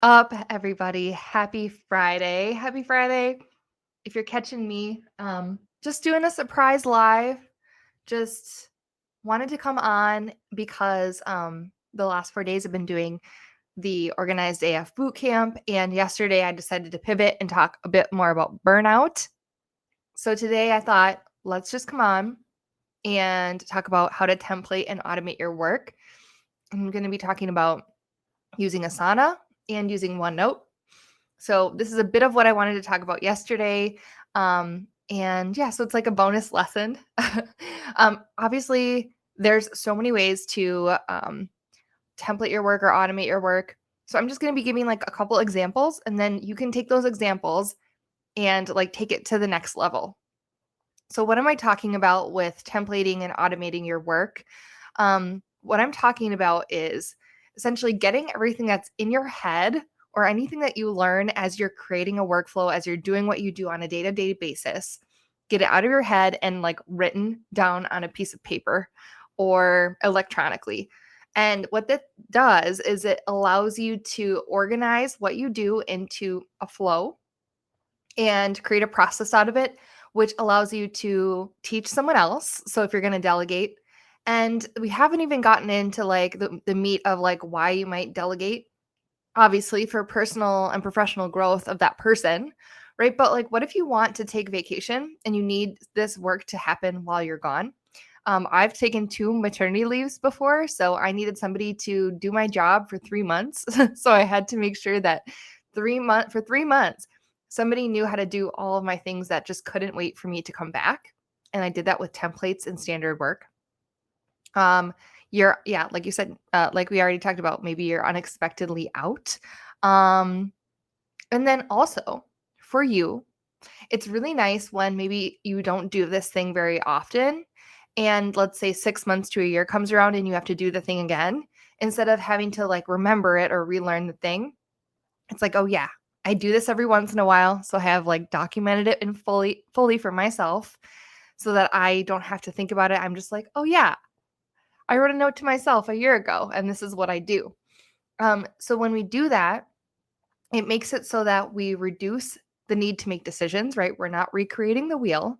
Up, everybody? Happy Friday. Happy Friday. If you're catching me, just doing a surprise live. Just wanted to come on because the last 4 days I've been doing the organized AF boot camp, and yesterday I decided to pivot and talk a bit more about burnout. So today I thought, let's just come on and talk about how to template and automate your work. I'm going to be talking about using Asana and using OneNote. So this is a bit of what I wanted to talk about yesterday. And yeah, so it's like a bonus lesson. Obviously, there's so many ways to template your work or automate your work. So I'm just going to be giving like a couple examples, and then you can take those examples and like take it to the next level. So what am I talking about with templating and automating your work? What I'm talking about is essentially getting everything that's in your head or anything that you learn as you're creating a workflow, as you're doing what you do on a day-to-day basis, get it out of your head and like written down on a piece of paper or electronically. And what that does is it allows you to organize what you do into a flow and create a process out of it, which allows you to teach someone else. So if you're going to delegate, and we haven't even gotten into like the meat of like why you might delegate, obviously for personal and professional growth of that person, right? But like, what if you want to take vacation and you need this work to happen while you're gone? I've taken 2 maternity leaves before, so I needed somebody to do my job for 3 months. So I had to make sure that 3 months, somebody knew how to do all of my things that just couldn't wait for me to come back. And I did that with templates and standard work. Um, you're yeah, like you said, like we already talked about, maybe you're unexpectedly out. Um, and then also for you, it's really nice when maybe you don't do this thing very often. And let's say 6 months to a year comes around and you have to do the thing again. Instead of having to like remember it or relearn the thing, it's like, oh yeah, I do this every once in a while. So I have like documented it and fully for myself so that I don't have to think about it. I'm just like, oh yeah, I wrote a note to myself a year ago and this is what I do. So when we do that, it makes it so that we reduce the need to make decisions, right? We're not recreating the wheel.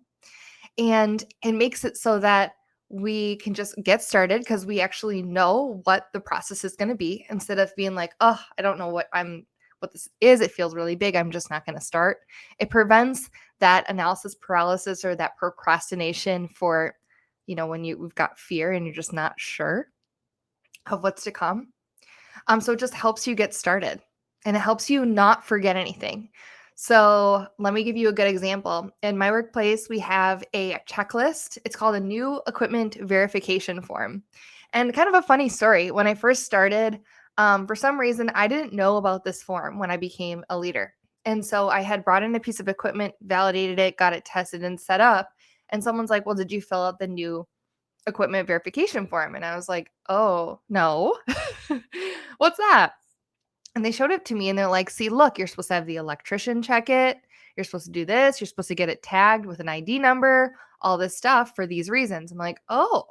And it makes it so that we can just get started because we actually know what the process is going to be instead of being like, oh, I don't know what this is. It feels really big. I'm just not going to start. It prevents that analysis paralysis or that procrastination for, when we've got fear and you're just not sure of what's to come. So it just helps you get started and it helps you not forget anything. So let me give you a good example. In my workplace, we have a checklist. It's called a new equipment verification form. And kind of a funny story. When I first started, for some reason, I didn't know about this form when I became a leader. And so I had brought in a piece of equipment, validated it, got it tested and set up. And someone's like, well, did you fill out the new equipment verification form? And I was like, oh, no. What's that? And they showed it to me and they're like, see, look, you're supposed to have the electrician check it. You're supposed to do this. You're supposed to get it tagged with an ID number, all this stuff for these reasons. I'm like, oh,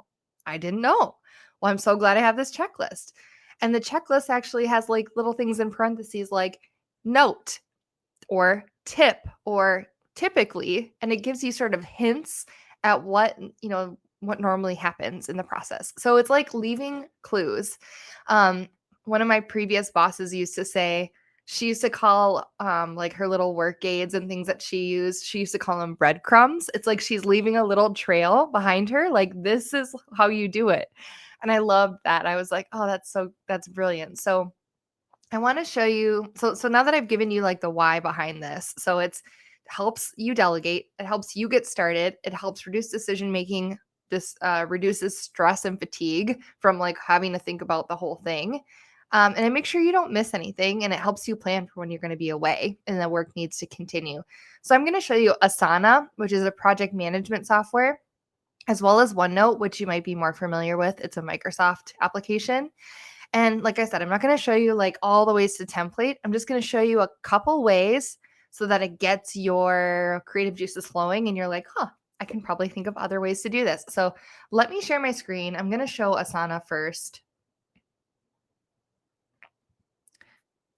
I didn't know. Well, I'm so glad I have this checklist. And the checklist actually has like little things in parentheses like note or tip or typically, and it gives you sort of hints at what normally happens in the process. So it's like leaving clues. One of my previous bosses used to say she used to call like her little work aids and things that she used to call them breadcrumbs. It's like she's leaving a little trail behind her, like this is how you do it. And I loved that. I was like, oh, that's brilliant. So I want to show you. So now that I've given you like the why behind this, so it's helps you delegate, it helps you get started, it helps reduce decision making. This reduces stress and fatigue from like having to think about the whole thing. And it makes sure you don't miss anything, and it helps you plan for when you're going to be away and the work needs to continue. So I'm going to show you Asana, which is a project management software, as well as OneNote, which you might be more familiar with. It's a Microsoft application. And like I said, I'm not going to show you like all the ways to template. I'm just going to show you a couple ways so that it gets your creative juices flowing and you're like, huh, I can probably think of other ways to do this. So let me share my screen. I'm going to show Asana first.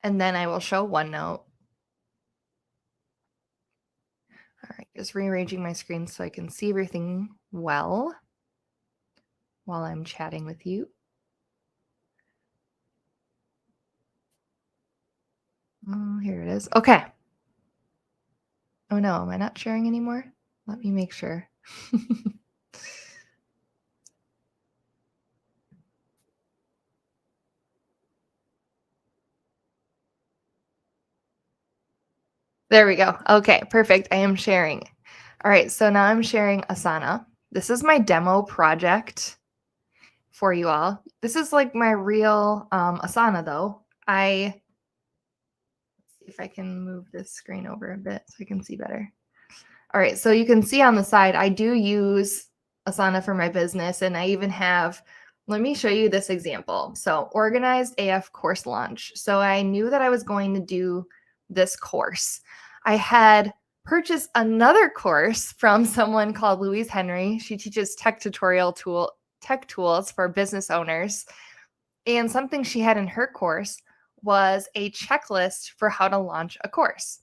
And then I will show OneNote. All right, just rearranging my screen so I can see everything well while I'm chatting with you. Oh, here it is. Okay. Oh no, am I not sharing anymore? Let me make sure. There we go. Okay, perfect. I am sharing. All right, so now I'm sharing Asana. This is my demo project for you all. This is like my real Asana though. Let's see if I can move this screen over a bit so I can see better. All right, so you can see on the side, I do use Asana for my business, and I even have, let me show you this example. So organized AF course launch. So I knew that I was going to do this course. I had purchased another course from someone called Louise Henry. She teaches tech tools for business owners. And something she had in her course was a checklist for how to launch a course.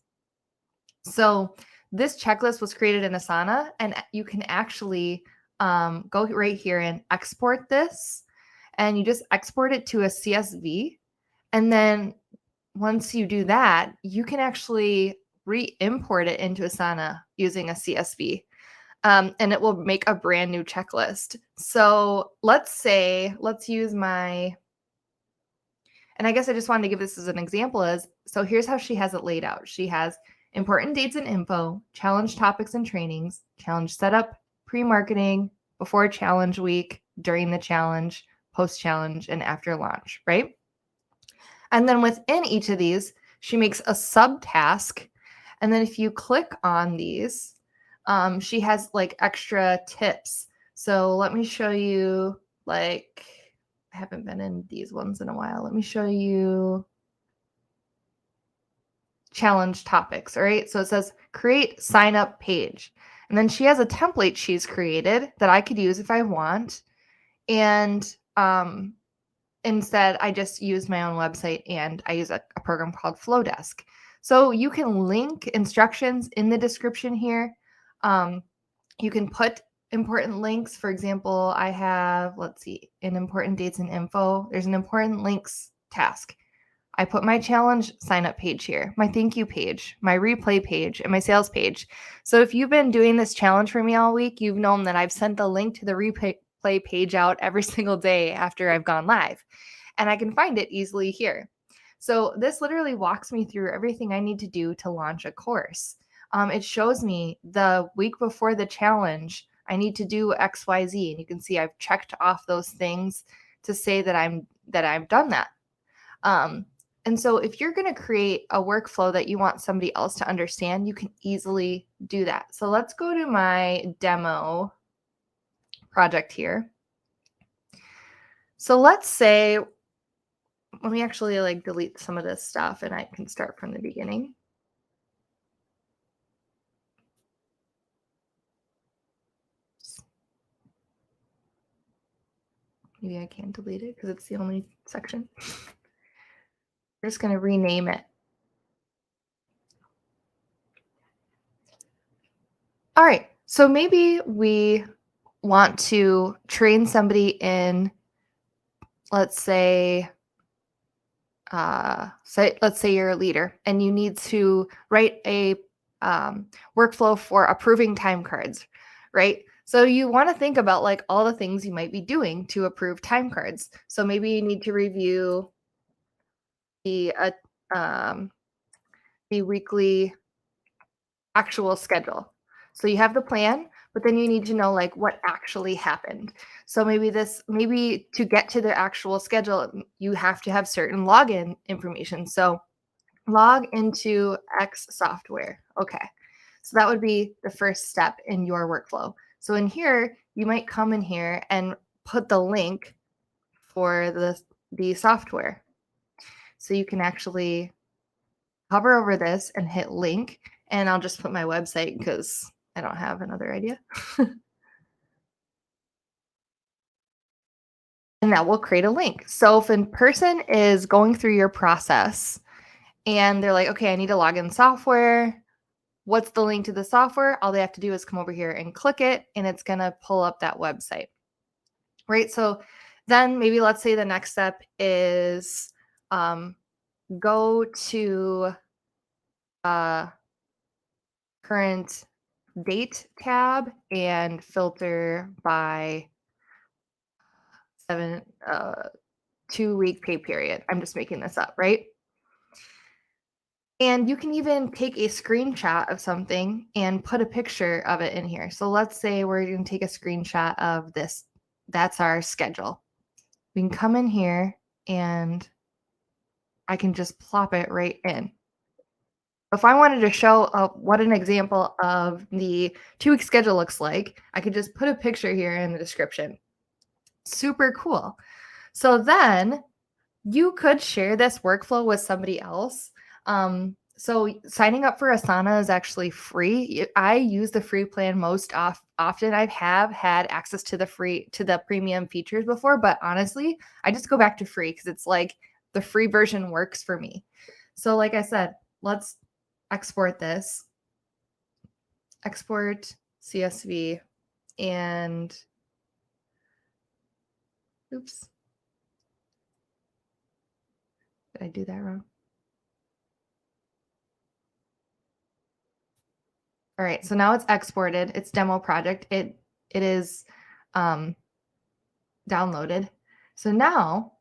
So this checklist was created in Asana, and you can actually go right here and export this, and you just export it to a CSV. And then once you do that, you can actually re-import it into Asana using a CSV. And it will make a brand new checklist. So let's use and I guess I just wanted to give this as an example so here's how she has it laid out. She has important dates and info, challenge topics and trainings, challenge setup, pre-marketing, before challenge week, during the challenge, post-challenge, and after launch, right? And then within each of these, she makes a subtask. And then if you click on these, she has like extra tips. So let me show you, like, I haven't been in these ones in a while. Let me show you challenge topics. All right. So it says create sign up page. And then she has a template she's created that I could use if I want. And instead, I just use my own website and I use a program called Flowdesk. So you can link instructions in the description here. You can put important links. For example, I have, let's see, in important dates and info, there's an important links task. I put my challenge sign up page here, my thank you page, my replay page, and my sales page. So if you've been doing this challenge for me all week, you've known that I've sent the link to the replay page out every single day after I've gone live, and I can find it easily here. So this literally walks me through everything I need to do to launch a course. It shows me the week before the challenge, I need to do XYZ, and you can see I've checked off those things to say that I've done that. And so if you're going to create a workflow that you want somebody else to understand, you can easily do that. So let's go to my demo project here. So let's say, let me actually like delete some of this stuff and I can start from the beginning. Maybe I can't delete it because it's the only section. We're just going to rename it. All right. So maybe we want to train somebody in, let's say let's say you're a leader and you need to write a workflow for approving time cards, right? So you want to think about like all the things you might be doing to approve time cards. So maybe you need to review the weekly actual schedule. So you have the plan, but then you need to know like what actually happened. So maybe to get to the actual schedule, you have to have certain login information. So log into X software. Okay. So that would be the first step in your workflow. So in here, you might come in here and put the link for the software. So you can actually hover over this and hit link. And I'll just put my website because I don't have another idea. And that will create a link. So if a person is going through your process and they're like, okay, I need to log in software. What's the link to the software? All they have to do is come over here and click it, and it's going to pull up that website, right? So then maybe let's say the next step is go to current date tab and filter by 2-week pay period. I'm just making this up, right? And you can even take a screenshot of something and put a picture of it in here. So let's say we're going to take a screenshot of this. That's our schedule. We can come in here and I can just plop it right in. If I wanted to show what an example of the 2-week schedule looks like, I could just put a picture here in the description. Super cool. So then you could share this workflow with somebody else. So signing up for Asana is actually free. I use the free plan most often. I have had access to the premium features before, but honestly, I just go back to free because it's like the free version works for me. So like I said, let's export this. Export CSV and oops. Did I do that wrong? All right, so now it's exported. It's demo project. It is downloaded. So now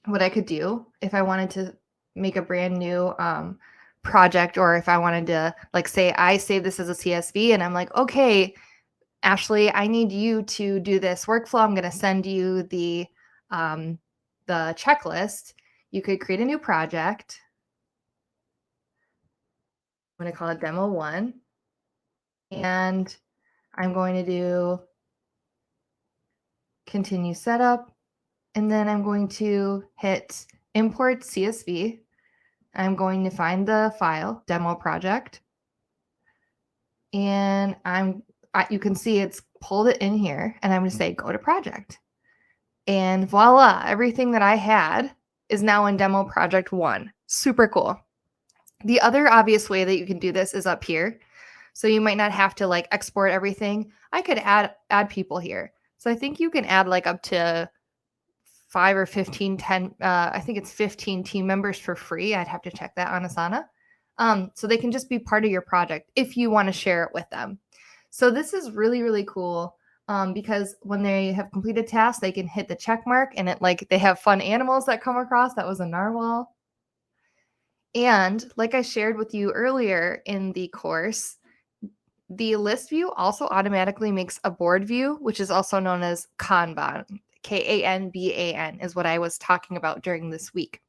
what I could do if I wanted to make a brand new project, or if I wanted to like say I save this as a CSV and I'm like, okay, Ashley, I need you to do this workflow. I'm going to send you the checklist. You could create a new project. I'm going to call it demo 1. And I'm going to do continue setup. And then I'm going to hit import CSV. I'm going to find the file, demo project. And you can see it's pulled it in here. And I'm going to say go to project. And voila, everything that I had is now in demo project 1. Super cool. The other obvious way that you can do this is up here. So you might not have to like export everything. I could add people here. So I think you can add like up to 5 or 15, 10, I think it's 15 team members for free. I'd have to check that on Asana. So they can just be part of your project if you want to share it with them. So this is really, really cool because when they have completed tasks, they can hit the check mark and they have fun animals that come across. That was a narwhal. And like I shared with you earlier in the course, the list view also automatically makes a board view, which is also known as kanban. Kanban is what I was talking about during this week.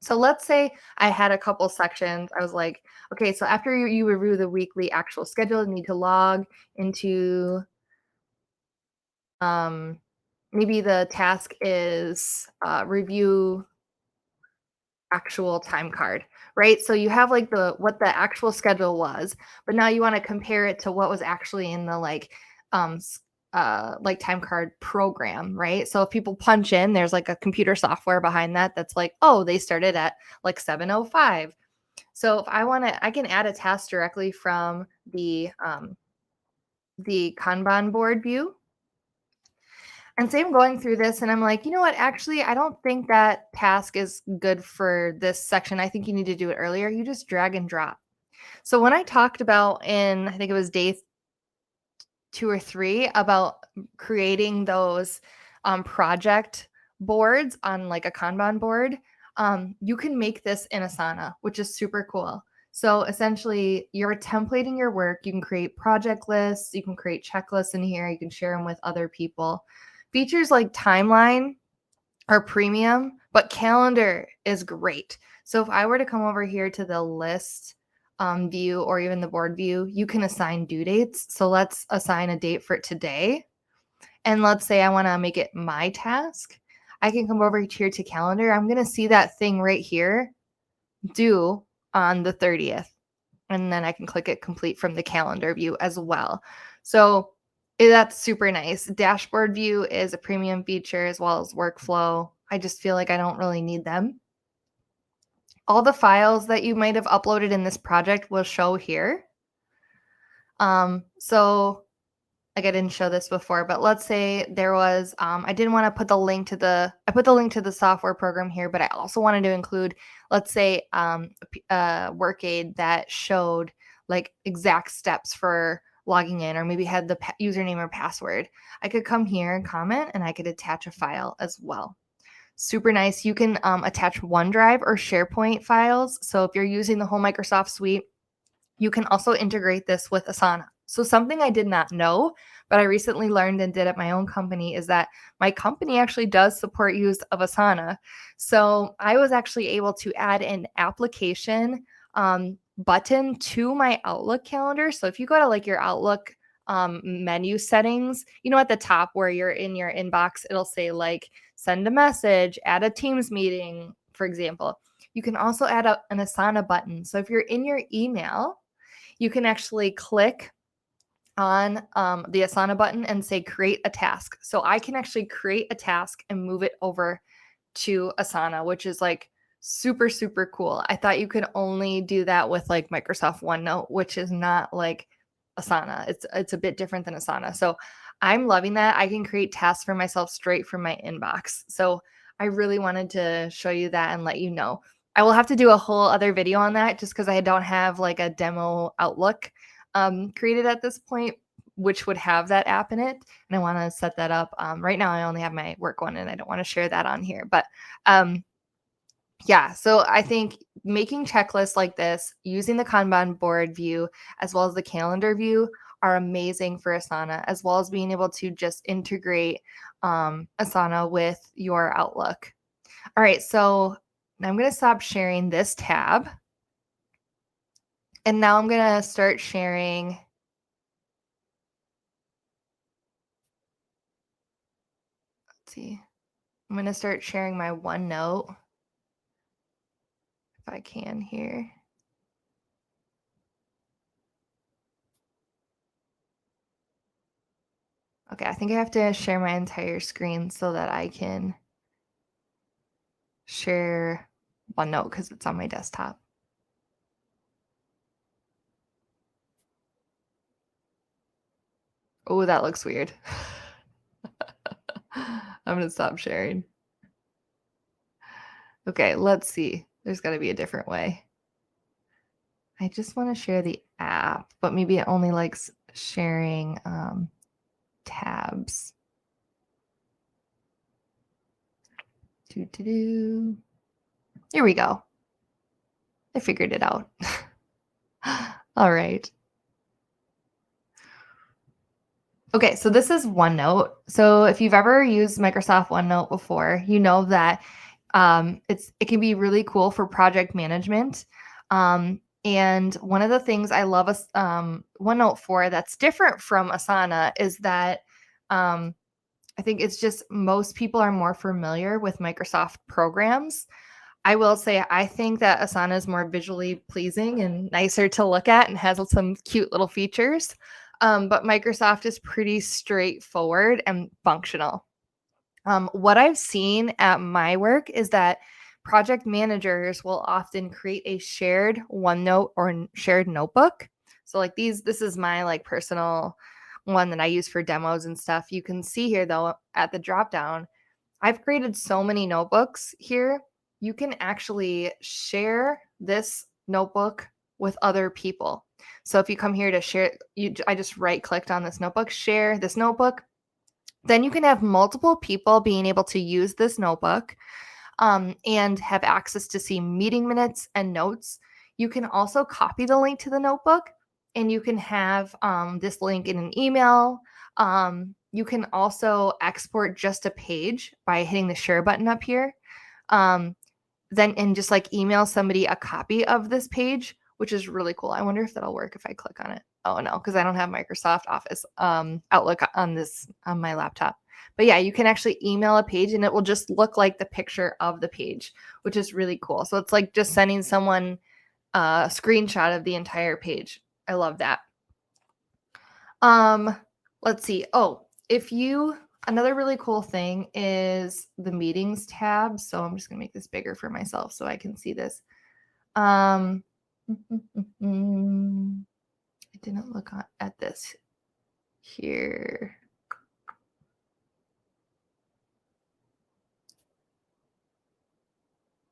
So let's say I had a couple sections. I was like, okay, so after you review the weekly actual schedule, you need to log into maybe the task is review actual time card, right? So you have like what the actual schedule was, but now you want to compare it to what was actually in the like time card program, right? So if people punch in, there's like a computer software behind that that's like, oh, they started at like 7:05. So if I want to, I can add a task directly from the Kanban board view. And say I'm going through this and I'm like, you know what? Actually, I don't think that task is good for this section. I think you need to do it earlier. You just drag and drop. So when I talked about I think it was day 2 or 3 about creating those project boards on like a Kanban board, you can make this in Asana, which is super cool. So essentially, you're templating your work. You can create project lists. You can create checklists in here. You can share them with other people. Features like timeline are premium, but calendar is great. So if I were to come over here to the list view or even the board view, you can assign due dates. So let's assign a date for today. And let's say I want to make it my task. I can come over here to calendar. I'm going to see that thing right here due on the 30th. And then I can click it complete from the calendar view as well. So that's super nice. Dashboard view is a premium feature as well as workflow. I just feel like I don't really need them. all the files that you might have uploaded in this project will show here. So like I didn't show this before, but let's say there was, I didn't want to put the link to I put the link to the software program here, but I also wanted to include, let's say, a work aid that showed like exact steps for logging in, or maybe had the username or password. I could come here and comment, and I could attach a file as well. Super nice. You can attach OneDrive or SharePoint files. So if you're using the whole Microsoft suite, you can also integrate this with Asana. So something I did not know, but I recently learned and did at my own company, is that my company actually does support use of Asana. So I was actually able to add an application button to my Outlook calendar. So if you go to like your Outlook menu settings, at the top where you're in your inbox, it'll say like send a message, add a Teams meeting, for example. You can also add an Asana button. So if you're in your email, you can actually click on the Asana button and say create a task. So I can actually create a task and move it over to Asana, which is like super, super cool. I thought you could only do that with like Microsoft OneNote, which is not like Asana. It's a bit different than Asana. So I'm loving that. I can create tasks for myself straight from my inbox. So I really wanted to show you that and let you know. I will have to do a whole other video on that just because I don't have like a demo Outlook created at this point, which would have that app in it. And I want to set that up. Right now, I only have my work one, and I don't want to share that on here. But yeah, so I think making checklists like this, using the Kanban board view as well as the calendar view, are amazing for Asana, as well as being able to just integrate Asana with your Outlook. All right, so I'm going to stop sharing this tab. And now I'm going to start sharing. Let's see. I'm going to start sharing my OneNote if I can here. Okay, I think I have to share my entire screen so that I can share OneNote because it's on my desktop. Oh, that looks weird. I'm going to stop sharing. Okay, let's see. There's got to be a different way. I just want to share the app, but maybe it only likes sharing tabs. Here we go. I figured it out. All right. Okay, so this is OneNote. So if you've ever used Microsoft OneNote before, you know that it can be really cool for project management. And one of the things I love OneNote for that's different from Asana is that I think it's just most people are more familiar with Microsoft programs. I will say I think that Asana is more visually pleasing and nicer to look at and has some cute little features. But Microsoft is pretty straightforward and functional. What I've seen at my work is that project managers will often create a shared OneNote or shared notebook. So like this is my like personal one that I use for demos and stuff. You can see here though at the drop down, I've created so many notebooks here. You can actually share this notebook with other people. So if you come here to share, I just right clicked on this notebook, share this notebook. Then you can have multiple people being able to use this notebook and have access to see meeting minutes and notes. You can also copy the link to the notebook, and you can have this link in an email. You can also export just a page by hitting the share button up here. Then and just like email somebody a copy of this page, which is really cool. I wonder if that'll work if I click on it. Oh no, because I don't have Microsoft Office Outlook on my laptop. But yeah, you can actually email a page and it will just look like the picture of the page, which is really cool. So it's like just sending someone a screenshot of the entire page. I love that. Let's see. Oh, another really cool thing is the meetings tab. So I'm just gonna make this bigger for myself so I can see this. Um, I didn't look at this here.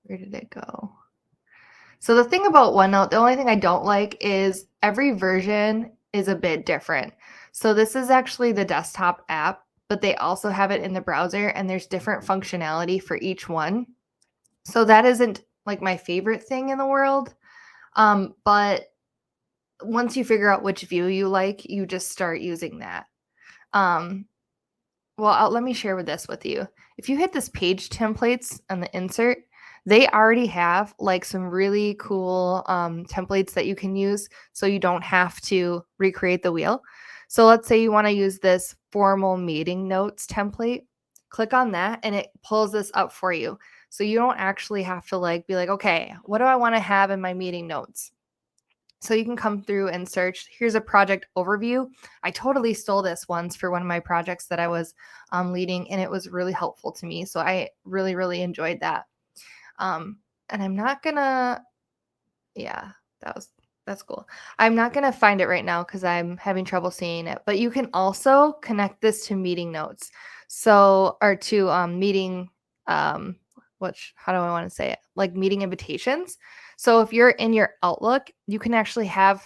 Where did it go? So the thing about OneNote, the only thing I don't like is every version is a bit different. So this is actually the desktop app, but they also have it in the browser and there's different functionality for each one. So that isn't like my favorite thing in the world. But once you figure out which view you like, you just start using that. Um, let me share with this with you. If you hit this page templates and the insert, they already have like some really cool templates that you can use so you don't have to recreate the wheel. So let's say you want to use this formal meeting notes template. Click on that and it pulls this up for you. So you don't actually have to like be like, okay, what do I want to have in my meeting notes? So you can come through and search. Here's a project overview. I totally stole this once for one of my projects that I was leading, and it was really helpful to me. So I really, really enjoyed that. And I'm not gonna, yeah, that was that's cool. I'm not gonna find it right now because I'm having trouble seeing it. But you can also connect this to meeting notes. So or to meeting which how do I want to say it? Like meeting invitations. So if you're in your Outlook, you can actually have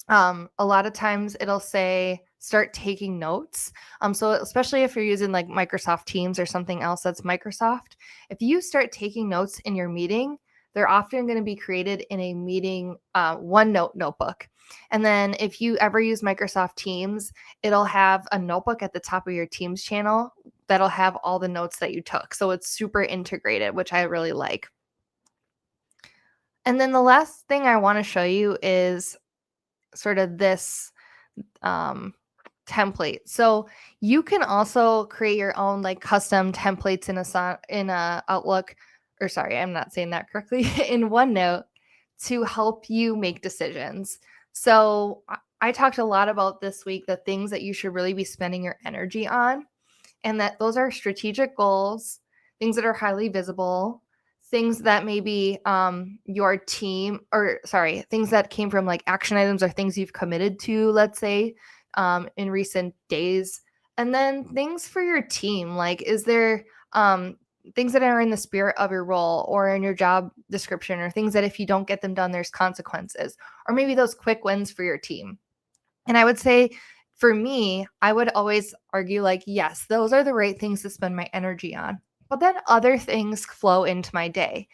a lot of times it'll say start taking notes. So especially if you're using like Microsoft Teams or something else that's Microsoft, if you start taking notes in your meeting, they're often going to be created in a meeting OneNote notebook. And then if you ever use Microsoft Teams, it'll have a notebook at the top of your Teams channel that'll have all the notes that you took. So it's super integrated, which I really like. And then the last thing I want to show you is sort of this um, template. So you can also create your own like custom templates in a Outlook, or sorry, I'm not saying that correctly, in OneNote to help you make decisions. So I talked a lot about this week the things that you should really be spending your energy on, and that those are strategic goals, things that are highly visible, things that maybe your team, or sorry, things that came from like action items or things you've committed to, let's say, in recent days. And then things for your team, like is there things that are in the spirit of your role or in your job description, or things that if you don't get them done, there's consequences, or maybe those quick wins for your team. And I would say for me, I would always argue like, yes, those are the right things to spend my energy on. But then other things flow into my day.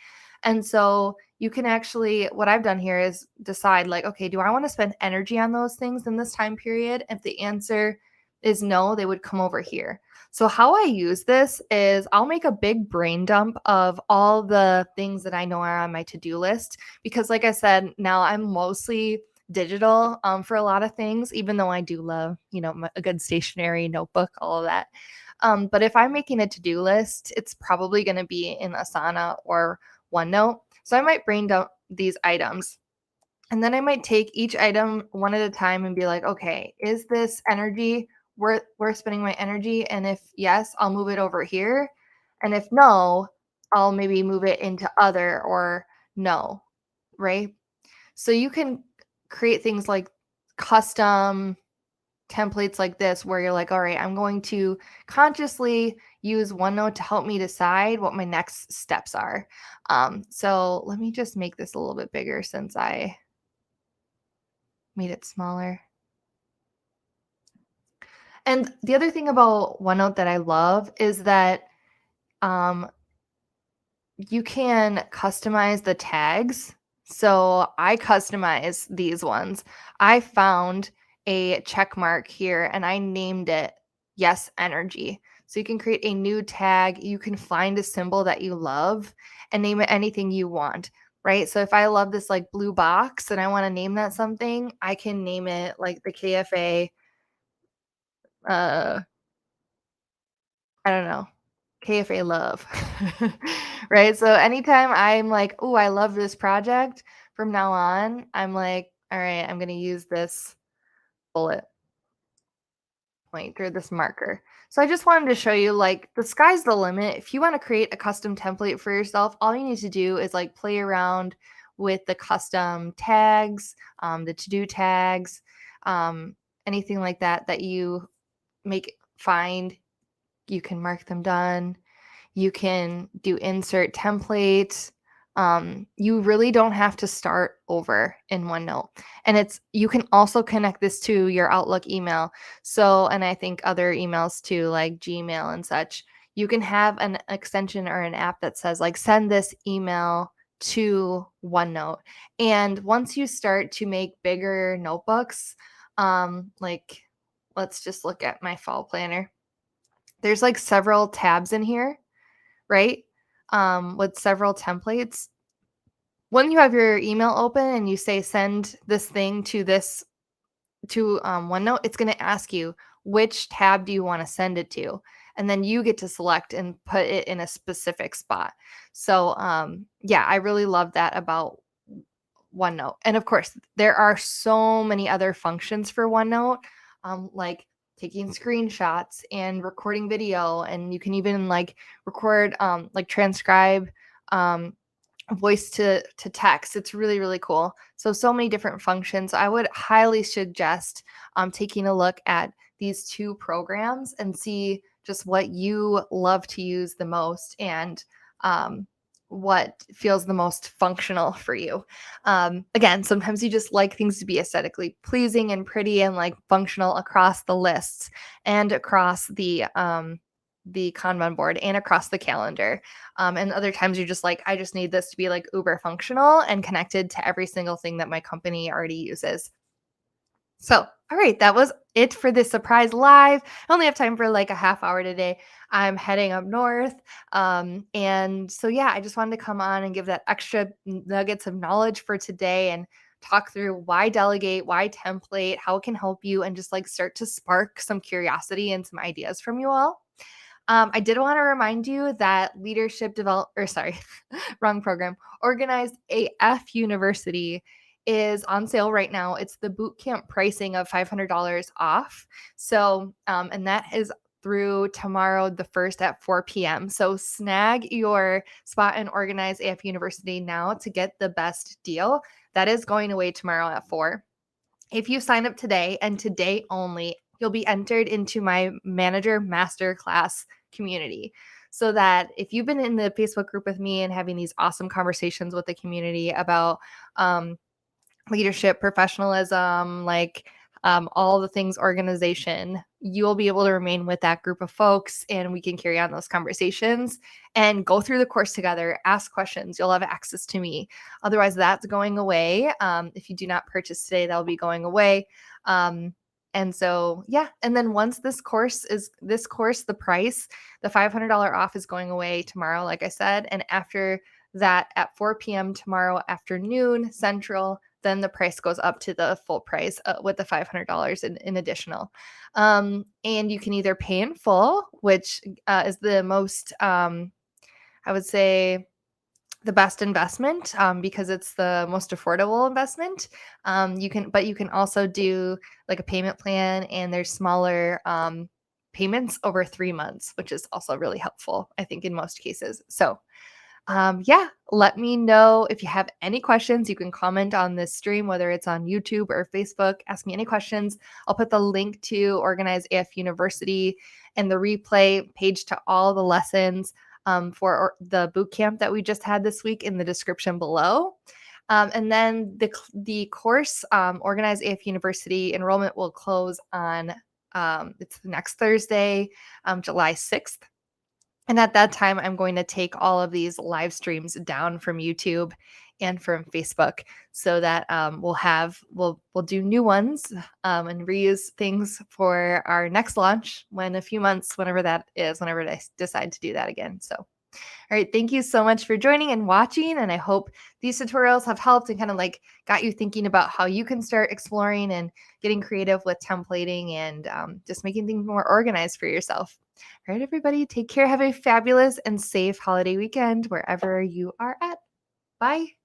And so you can actually, what I've done here is decide like, okay, do I want to spend energy on those things in this time period? If the answer is no, they would come over here. So how I use this is I'll make a big brain dump of all the things that I know are on my to-do list because like I said, now I'm mostly digital for a lot of things, even though I do love, a good stationery notebook, all of that. But if I'm making a to-do list, it's probably going to be in Asana or OneNote. So I might brain dump these items. And then I might take each item one at a time and be like, okay, is this energy worth spending my energy? And if yes, I'll move it over here. And if no, I'll maybe move it into other or no, right? So you can create things like custom templates like this where you're like, all right, I'm going to consciously use OneNote to help me decide what my next steps are. So let me just make this a little bit bigger since I made it smaller. And the other thing about OneNote that I love is that um, you can customize the tags. So I customize these ones. I found a check mark here and I named it Yes Energy. So you can create a new tag. You can find a symbol that you love and name it anything you want, right? So if I love this like blue box and I want to name that something, I can name it like the KFA, uh, I don't know, KFA love. Right? So anytime I'm like, "Oh, I love this project," from now on, I'm like, "All right, I'm going to use this bullet point or this marker." So I just wanted to show you like the sky's the limit. If you want to create a custom template for yourself, all you need to do is like play around with the custom tags, the to-do tags, anything like that you find, you can mark them done. You can do insert template. You really don't have to start over in OneNote. And you can also connect this to your Outlook email. So, and I think other emails too, like Gmail and such. You can have an extension or an app that says like send this email to OneNote. And once you start to make bigger notebooks, like let's just look at my fall planner. There's like several tabs in here, right? With several templates. When you have your email open and you say send this thing to OneNote, it's going to ask you which tab do you want to send it to, and then you get to select and put it in a specific spot. So yeah, I really love that about OneNote. And of course, there are so many other functions for OneNote, like taking screenshots and recording video, and you can even like record, like transcribe voice to text. It's really, really cool. So many different functions. I would highly suggest taking a look at these two programs and see just what you love to use the most, and what feels the most functional for you. Again, sometimes you just like things to be aesthetically pleasing and pretty and like functional across the lists and across the Kanban board and across the calendar. And other times you're just like, I just need this to be like uber functional and connected to every single thing that my company already uses. So, all right, that was it for this surprise live. I only have time for like a half hour today. I'm heading up north. And so, yeah, I just wanted to come on and give that extra nuggets of knowledge for today and talk through why delegate, why template, how it can help you, and just like start to spark some curiosity and some ideas from you all. I did want to remind you that wrong program, Organized AF University is on sale right now. It's the bootcamp pricing of $500 off. So, and that is through tomorrow, the 1st at 4 p.m. So snag your spot in Organized AF University now to get the best deal. That is going away tomorrow at 4. If you sign up today and today only, you'll be entered into my manager masterclass community. So that if you've been in the Facebook group with me and having these awesome conversations with the community about leadership, professionalism, like all the things organization, you'll be able to remain with that group of folks, and we can carry on those conversations and go through the course together, ask questions. You'll have access to me. Otherwise, that's going away. If you do not purchase today, that'll be going away. And so, yeah. And then once the price, the $500 off is going away tomorrow, like I said. And after that, at 4 p.m. tomorrow afternoon Central, then the price goes up to the full price with the $500 in additional. And you can either pay in full, which is the most, I would say, the best investment, because it's the most affordable investment. You can also do like a payment plan, and there's smaller payments over 3 months, which is also really helpful, I think, in most cases. So yeah, let me know if you have any questions. You can comment on this stream, whether it's on YouTube or Facebook. Ask me any questions. I'll put the link to Organize AF University and the replay page to all the lessons for the bootcamp that we just had this week in the description below. And then the course, Organize AF University, enrollment will close on it's next Thursday, July 6th. And at that time, I'm going to take all of these live streams down from YouTube and from Facebook, so that we'll do new ones and reuse things for our next launch in a few months, whenever that is, whenever I decide to do that again. So, all right, thank you so much for joining and watching, and I hope these tutorials have helped and kind of like got you thinking about how you can start exploring and getting creative with templating and just making things more organized for yourself. All right, everybody, take care. Have a fabulous and safe holiday weekend wherever you are at. Bye.